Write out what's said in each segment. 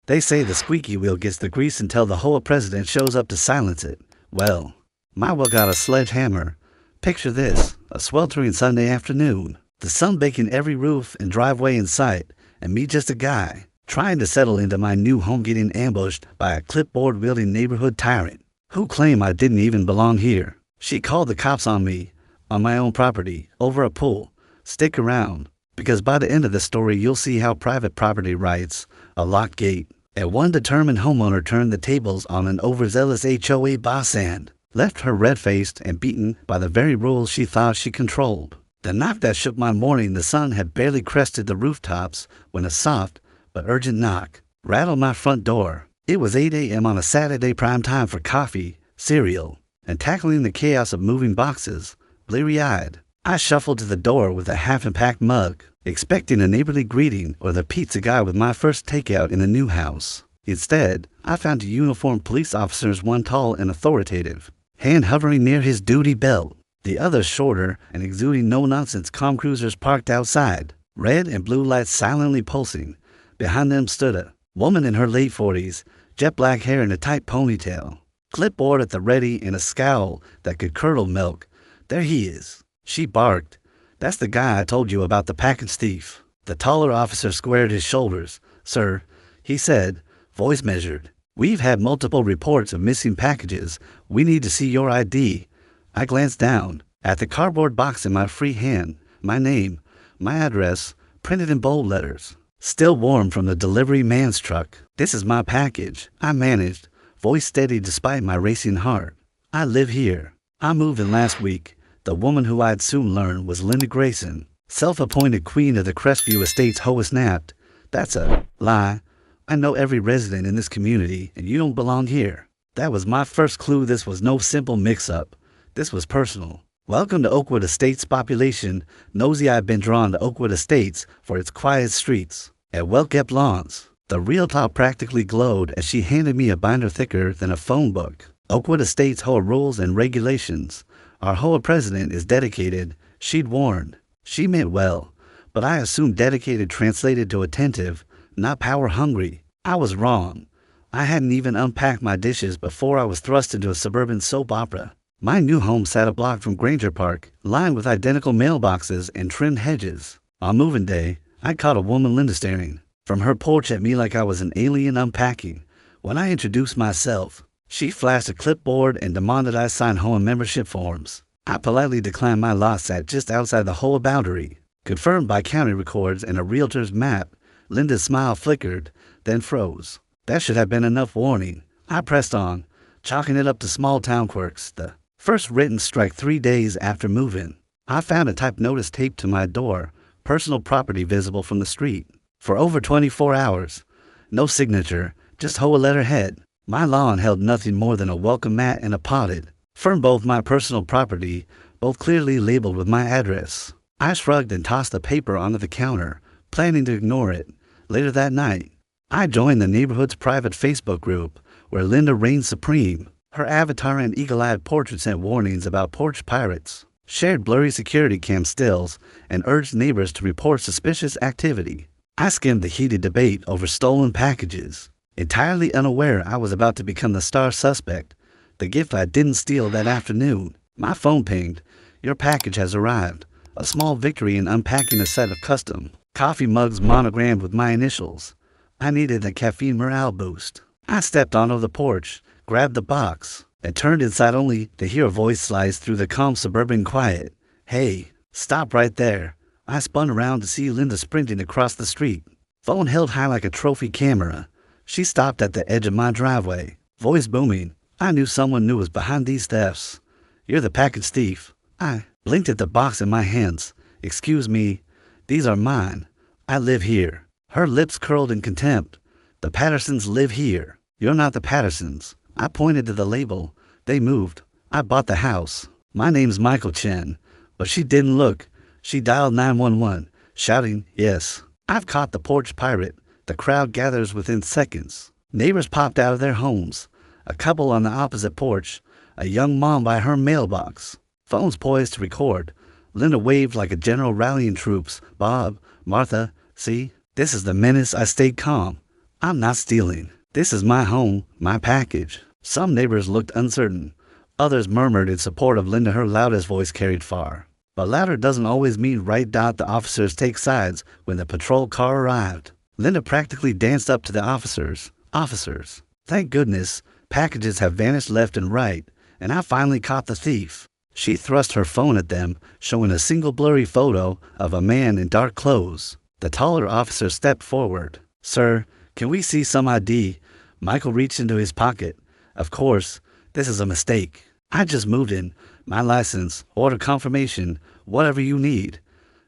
They say the squeaky wheel gets the grease until the HOA president shows up to silence it. Well, my well got a sledgehammer. Picture this, a sweltering Sunday afternoon. The sun baking every roof and driveway in sight, and me just a guy, trying to settle into my new home getting ambushed by a clipboard-wielding neighborhood tyrant, who claimed I didn't even belong here. She called the cops on me, on my own property, over a pool. Stick around, because by the end of the story you'll see how private property rights, a locked gate, and one determined homeowner turned the tables on an overzealous HOA boss and left her red-faced and beaten by the very rules she thought she controlled. The knock that shook my morning, the sun had barely crested the rooftops when a soft but urgent knock rattled my front door. It was 8 a.m. on a Saturday, prime time for coffee, cereal, and tackling the chaos of moving boxes. Bleary-eyed, I shuffled to the door with a half-packed mug, expecting a neighborly greeting or the pizza guy with my first takeout in the new house. Instead, I found 2 uniformed police officers, one tall and authoritative, hand hovering near his duty belt. The other shorter and exuding no-nonsense calm cruisers parked outside, red and blue lights silently pulsing. Behind them stood a woman in her late 40s, jet black hair in a tight ponytail, clipboard at the ready and a scowl that could curdle milk. There he is, she barked. That's the guy I told you about, the package thief. The taller officer squared his shoulders. Sir, he said, voice measured. We've had multiple reports of missing packages. We need to see your ID. I glanced down at the cardboard box in my free hand, my name, my address, printed in bold letters, still warm from the delivery man's truck. This is my package, I managed, voice steady despite my racing heart. I live here. I moved in last week. The woman who I'd soon learn was Linda Grayson, self-appointed queen of the Crestview Estates. HOA snapped. That's a lie. I know every resident in this community, and you don't belong here. That was my first clue. This was no simple mix-up. This was personal. Welcome to Oakwood Estates. Population nosy. I've been drawn to Oakwood Estates for its quiet streets and well-kept lawns. The realtor practically glowed as she handed me a binder thicker than a phone book. Oakwood Estates HOA rules and regulations. Our HOA president is dedicated, she'd warned. She meant well, but I assumed dedicated translated to attentive, not power-hungry. I was wrong. I hadn't even unpacked my dishes before I was thrust into a suburban soap opera. My new home sat a block from Granger Park, lined with identical mailboxes and trimmed hedges. On moving day, I caught a woman, Linda, staring from her porch at me like I was an alien unpacking. When I introduced myself, she flashed a clipboard and demanded I sign HOA membership forms. I politely declined. My lot sat just outside the HOA boundary, confirmed by county records and a realtor's map. Linda's smile flickered, then froze. That should have been enough warning. I pressed on, chalking it up to small-town quirks. The first written strike 3 days after move-in. I found a typed notice taped to my door, personal property visible from the street. For over 24 hours. No signature, just HOA letterhead. My lawn held nothing more than a welcome mat and a potted fern, both my personal property, both clearly labeled with my address. I shrugged and tossed the paper onto the counter, planning to ignore it. Later that night, I joined the neighborhood's private Facebook group, where Linda reigned supreme. Her avatar and eagle-eyed portrait sent warnings about porch pirates, shared blurry security cam stills, and urged neighbors to report suspicious activity. I skimmed the heated debate over stolen packages, entirely unaware I was about to become the star suspect, the gift I didn't steal that afternoon. My phone pinged. Your package has arrived. A small victory in unpacking a set of custom coffee mugs monogrammed with my initials. I needed a caffeine morale boost. I stepped onto the porch, grabbed the box, and turned inside only to hear a voice slice through the calm suburban quiet. Hey, stop right there. I spun around to see Linda sprinting across the street, phone held high like a trophy camera. She stopped at the edge of my driveway, voice booming. I knew someone new was behind these thefts. You're the package thief. I blinked at the box in my hands. Excuse me, these are mine. I live here. Her lips curled in contempt. The Pattersons live here. You're not the Pattersons. I pointed to the label. They moved. I bought the house. My name's Michael Chen. But she didn't look. She dialed 911, shouting, yes. I've caught the porch pirate. The crowd gathers within seconds. Neighbors popped out of their homes. A couple on the opposite porch. A young mom by her mailbox. Phones poised to record. Linda waved like a general rallying troops. Bob, Martha, see? This is the menace. I stayed calm. I'm not stealing. This is my home, my package. Some neighbors looked uncertain. Others murmured in support of Linda. Her loudest voice carried far. But louder doesn't always mean right. The officers take sides. When the patrol car arrived, Linda practically danced up to the officers. Officers, thank goodness, packages have vanished left and right, and I finally caught the thief. She thrust her phone at them, showing a single blurry photo of a man in dark clothes. The taller officer stepped forward. Sir, can we see some ID? Michael reached into his pocket. Of course, this is a mistake. I just moved in. My license, order confirmation, whatever you need.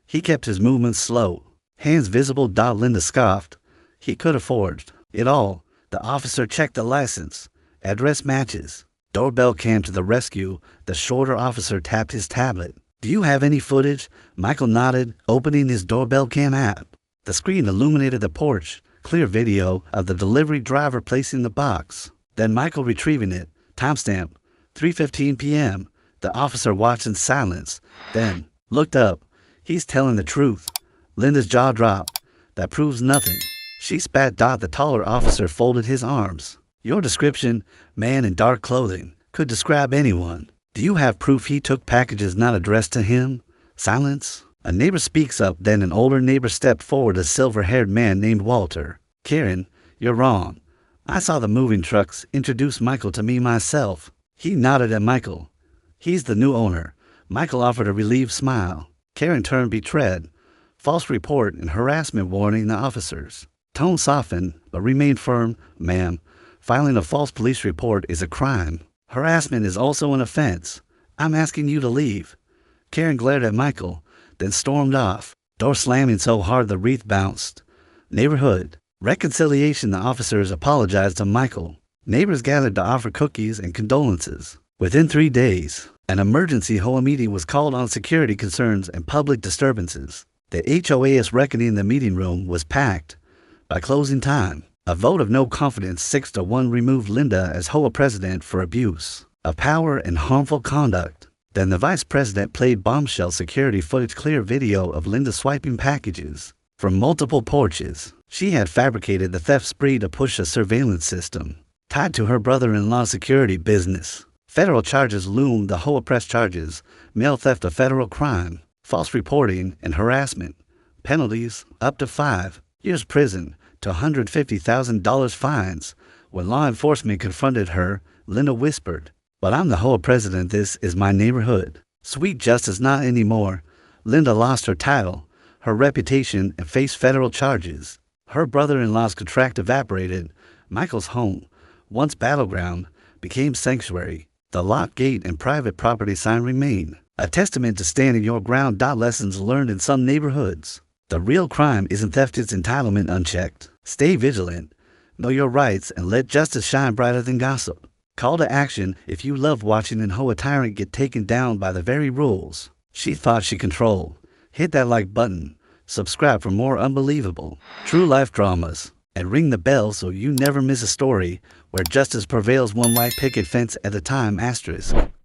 He kept his movements slow, hands visible. Linda scoffed. He could have forged it all. The officer checked the license. Address matches. Doorbell cam to the rescue. The shorter officer tapped his tablet. Do you have any footage? Michael nodded, opening his doorbell cam app. The screen illuminated the porch. Clear video of the delivery driver placing the box. Then Michael retrieving it. Timestamp, 3:15 p.m. The officer watched in silence, then looked up. He's telling the truth. Linda's jaw dropped. That proves nothing. She spat. The taller officer folded his arms. Your description, man in dark clothing, could describe anyone. Do you have proof he took packages not addressed to him? Silence. A neighbor speaks up, then an older neighbor stepped forward, a silver-haired man named Walter. Karen, you're wrong. I saw the moving trucks, introduced Michael to me myself. He nodded at Michael. He's the new owner. Michael offered a relieved smile. Karen turned betrayed. False report and harassment, warning the officers. Tone softened, but remained firm. Ma'am, filing a false police report is a crime. Harassment is also an offense. I'm asking you to leave. Karen glared at Michael, then stormed off, door slamming so hard the wreath bounced. Neighborhood reconciliation. The officers apologized to Michael. Neighbors gathered to offer cookies and condolences. Within 3 days, an emergency HOA meeting was called on security concerns and public disturbances. The HOA's reckoning in the meeting room was packed. By closing time, a vote of no confidence 6-1 removed Linda as HOA president for abuse of power and harmful conduct. Then the vice president played bombshell security footage, clear video of Linda swiping packages from multiple porches. She had fabricated the theft spree to push a surveillance system tied to her brother-in-law's security business. Federal charges loomed. The HOA press charges: mail theft, a federal crime, false reporting, and harassment. Penalties up to 5 years prison to $150,000 fines. When law enforcement confronted her, Linda whispered, "But I'm the HOA president. This is my neighborhood." Sweet justice, not anymore. Linda lost her title, her reputation, and faced federal charges. Her brother-in-law's contract evaporated. Michael's home, once battleground, became sanctuary. The locked gate and private property sign remain, a testament to standing your ground. Lessons learned in some neighborhoods. The real crime isn't theft, it's entitlement unchecked. Stay vigilant, know your rights, and let justice shine brighter than gossip. Call to action if you love watching an HOA tyrant get taken down by the very rules she thought she controlled. Hit that like button, subscribe for more unbelievable, true life dramas, and ring the bell so you never miss a story where justice prevails, one white picket fence at a time. *.